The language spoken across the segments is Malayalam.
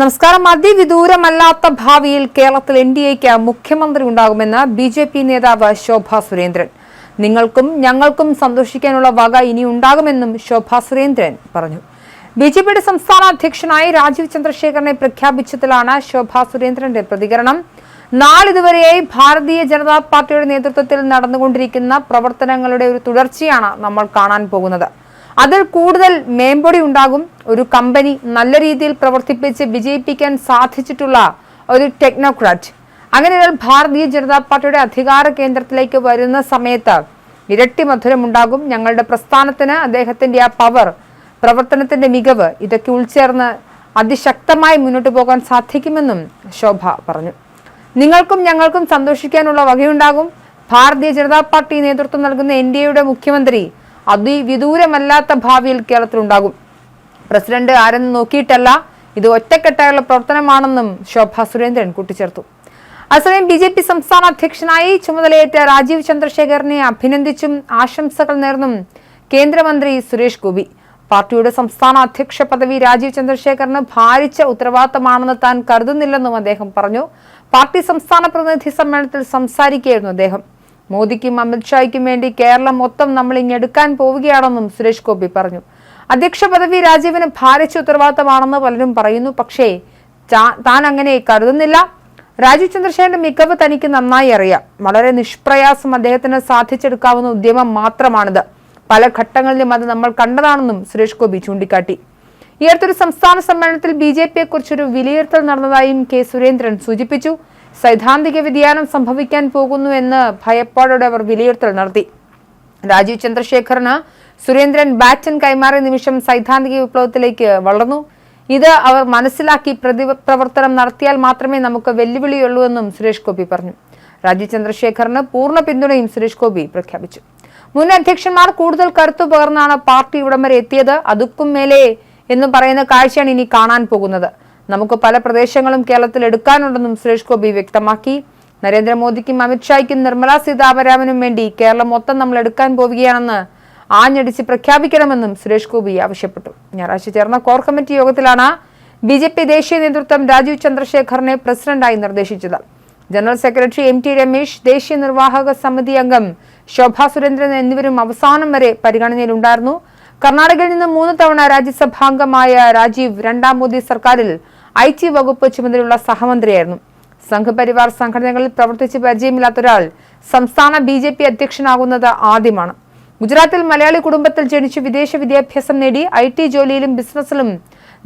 നമസ്കാരം. അതിവിദൂരമല്ലാത്ത ഭാവിയിൽ കേരളത്തിൽ എൻഡിഎക്ക് മുഖ്യമന്ത്രി ഉണ്ടാകുമെന്ന് ബിജെപി നേതാവ് ശോഭാ സുരേന്ദ്രൻ. നിങ്ങൾക്കും ഞങ്ങൾക്കും സന്തോഷിക്കാനുള്ള വക ഇനി ഉണ്ടാകുമെന്നും ശോഭാ സുരേന്ദ്രൻ പറഞ്ഞു. ബിജെപിയുടെ സംസ്ഥാന അധ്യക്ഷനായി രാജീവ് ചന്ദ്രശേഖരനെ പ്രഖ്യാപിച്ചതിലാണ് ശോഭാ സുരേന്ദ്രന്റെ പ്രതികരണം. നാളിതുവരെയായി ഭാരതീയ ജനതാ പാർട്ടിയുടെ നേതൃത്വത്തിൽ നടന്നുകൊണ്ടിരിക്കുന്ന പ്രവർത്തനങ്ങളുടെ ഒരു തുടർച്ചയാണ് നമ്മൾ കാണാൻ പോകുന്നത്. അതിൽ കൂടുതൽ മേമ്പൊടി ഉണ്ടാകും. ഒരു കമ്പനി നല്ല രീതിയിൽ പ്രവർത്തിപ്പിച്ച് വിജയിപ്പിക്കാൻ സാധിച്ചിട്ടുള്ള ഒരു ടെക്നോക്രാറ്റ്. അങ്ങനെയാൽ ഭാരതീയ ജനതാ പാർട്ടിയുടെ അധികാര കേന്ദ്രത്തിലേക്ക് വരുന്ന സമയത്ത് ഇരട്ടി മധുരമുണ്ടാകും. ഞങ്ങളുടെ പ്രസ്ഥാനത്തിന് അദ്ദേഹത്തിന്റെ ആ പവർ, പ്രവർത്തനത്തിന്റെ മികവ്, ഇതൊക്കെ ഉൾച്ചേർന്ന് അതിശക്തമായി മുന്നോട്ട് പോകാൻ സാധിക്കുമെന്നും ശോഭ പറഞ്ഞു. നിങ്ങൾക്കും ഞങ്ങൾക്കും സന്തോഷിക്കാനുള്ള വകയുണ്ടാകും. ഭാരതീയ ജനതാ പാർട്ടി നേതൃത്വം നൽകുന്ന എൻഡിഎയുടെ മുഖ്യമന്ത്രി അതിവിദൂരമല്ലാത്ത ഭാവിയിൽ കേരളത്തിലുണ്ടാകും. പ്രസിഡന്റ് ആരെന്ന് നോക്കിയിട്ടല്ല, ഇത് ഒറ്റക്കെട്ടായുള്ള പ്രവർത്തനമാണെന്നും ശോഭാ സുരേന്ദ്രൻ കൂട്ടിച്ചേർത്തു. അതേസമയം ബിജെപി സംസ്ഥാന അധ്യക്ഷനായി ചുമതലയേറ്റ രാജീവ് ചന്ദ്രശേഖരനെ അഭിനന്ദിച്ചും ആശംസകൾ നേർന്നും കേന്ദ്രമന്ത്രി സുരേഷ് ഗോപി. പാർട്ടിയുടെ സംസ്ഥാന അധ്യക്ഷ പദവി രാജീവ് ചന്ദ്രശേഖരന് ഭാരിച്ച ഉത്തരവാദിത്തമാണെന്ന് താൻ കരുതുന്നില്ലെന്നും അദ്ദേഹം പറഞ്ഞു. പാർട്ടി സംസ്ഥാന പ്രതിനിധി സമ്മേളനത്തിൽ സംസാരിക്കുകയായിരുന്നു അദ്ദേഹം. മോദിക്കും അമിത്ഷായ്ക്കും വേണ്ടി കേരളം മൊത്തം നമ്മൾ ഇങ്ങെടുക്കാൻ പോവുകയാണെന്നും സുരേഷ് ഗോപി പറഞ്ഞു. അധ്യക്ഷ പദവി രാജീവിന് ഭാരിച്ച ഉത്തരവാദിത്തമാണെന്ന് പലരും പറയുന്നു. പക്ഷേ താൻ അങ്ങനെ കരുതുന്നില്ല. രാജീവ് ചന്ദ്രശേഖരന്റെ മികവ് തനിക്ക് നന്നായി അറിയാം. വളരെ നിഷ്പ്രയാസം അദ്ദേഹത്തിന് സാധിച്ചെടുക്കാവുന്ന ഉദ്യമം മാത്രമാണിത്. പല ഘട്ടങ്ങളിലും അത് നമ്മൾ കണ്ടതാണെന്നും സുരേഷ് ഗോപി ചൂണ്ടിക്കാട്ടി. ഈ അടുത്തൊരു സംസ്ഥാന സമ്മേളനത്തിൽ ബിജെപിയെ കുറിച്ചൊരു വിലയിരുത്തൽ നടന്നതായും കെ സുരേന്ദ്രൻ സൂചിപ്പിച്ചു. സൈദ്ധാന്തിക വ്യതിയാനം സംഭവിക്കാൻ പോകുന്നു എന്ന് ഭയപ്പാടോടെ അവർ വിലയിരുത്തൽ നടത്തി. രാജീവ് ചന്ദ്രശേഖറിന് സുരേന്ദ്രൻ ബാറ്റൻ കൈമാറിയ നിമിഷം സൈദ്ധാന്തിക വിപ്ലവത്തിലേക്ക് വളർന്നു. ഇത് അവർ മനസ്സിലാക്കി പ്രവർത്തനം നടത്തിയാൽ മാത്രമേ നമുക്ക് വെല്ലുവിളിയുള്ളൂ എന്നും സുരേഷ് ഗോപി പറഞ്ഞു. രാജീവ് ചന്ദ്രശേഖറിന് പൂർണ്ണ പിന്തുണയും സുരേഷ് ഗോപി പ്രഖ്യാപിച്ചു. മുൻ അധ്യക്ഷന്മാർ കൂടുതൽ കരുത്തു പകർന്നാണ് പാർട്ടി ഇവിടം വരെ എത്തിയത്. അതുക്കും മേലെ എന്ന് പറയുന്ന കാഴ്ചയാണ് ഇനി കാണാൻ പോകുന്നത്. നമുക്ക് പല പ്രദേശങ്ങളും കേരളത്തിൽ എടുക്കാനുണ്ടെന്നും സുരേഷ് ഗോപി വ്യക്തമാക്കി. നരേന്ദ്രമോദിക്കും അമിത്ഷായ്ക്കും നിർമ്മലാ സീതാരാമനും വേണ്ടി കേരളം മൊത്തം നമ്മൾ എടുക്കാൻ പോവുകയാണെന്ന് ആഞ്ഞടിച്ച് പ്രഖ്യാപിക്കണമെന്നും സുരേഷ് ഗോപി ആവശ്യപ്പെട്ടു. ഞായറാഴ്ച ചേർന്ന കോർ കമ്മിറ്റി യോഗത്തിലാണ് ബിജെപി ദേശീയ നേതൃത്വം രാജീവ് ചന്ദ്രശേഖറിനെ പ്രസിഡന്റായി നിർദ്ദേശിച്ചത്. General secretary M T Ramesh, ദേശീയ നിർവാഹക സമിതി അംഗം ശോഭാ സുരേന്ദ്രൻ എന്നിവരും അവസാനം വരെ പരിഗണനയിലുണ്ടായിരുന്നു. കർണാടകയിൽ നിന്ന് 3 തവണ രാജ്യസഭാംഗമായ രാജീവ് രണ്ടാം മോദി സർക്കാരിൽ IT വകുപ്പ് ചുമതലയുള്ള സഹമന്ത്രിയായിരുന്നു. സംഘപരിവാർ സംഘടനകളിൽ പ്രവർത്തിച്ച് പരിചയമില്ലാത്ത ഒരാൾ സംസ്ഥാന ബിജെപി അധ്യക്ഷനാകുന്നത് ആദ്യമാണ്. ഗുജറാത്തിൽ മലയാളി കുടുംബത്തിൽ ജനിച്ച് വിദേശ വിദ്യാഭ്യാസം നേടി IT ജോലിയിലും ബിസിനസ്സിലും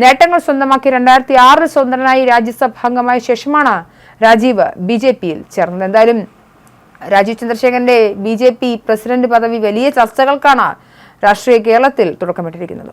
നേട്ടങ്ങൾ സ്വന്തമാക്കി 2006 സ്വതന്ത്രനായി രാജ്യസഭാംഗമായ ശേഷമാണ് രാജീവ് ബിജെപിയിൽ ചേർന്നത്. എന്തായാലും രാജീവ് ചന്ദ്രശേഖരന്റെ ബിജെപി പ്രസിഡന്റ് പദവി വലിയ ചർച്ചകൾക്കാണ് രാഷ്ട്രീയ കേരളത്തിൽ തുടക്കമിട്ടിരിക്കുന്നത്.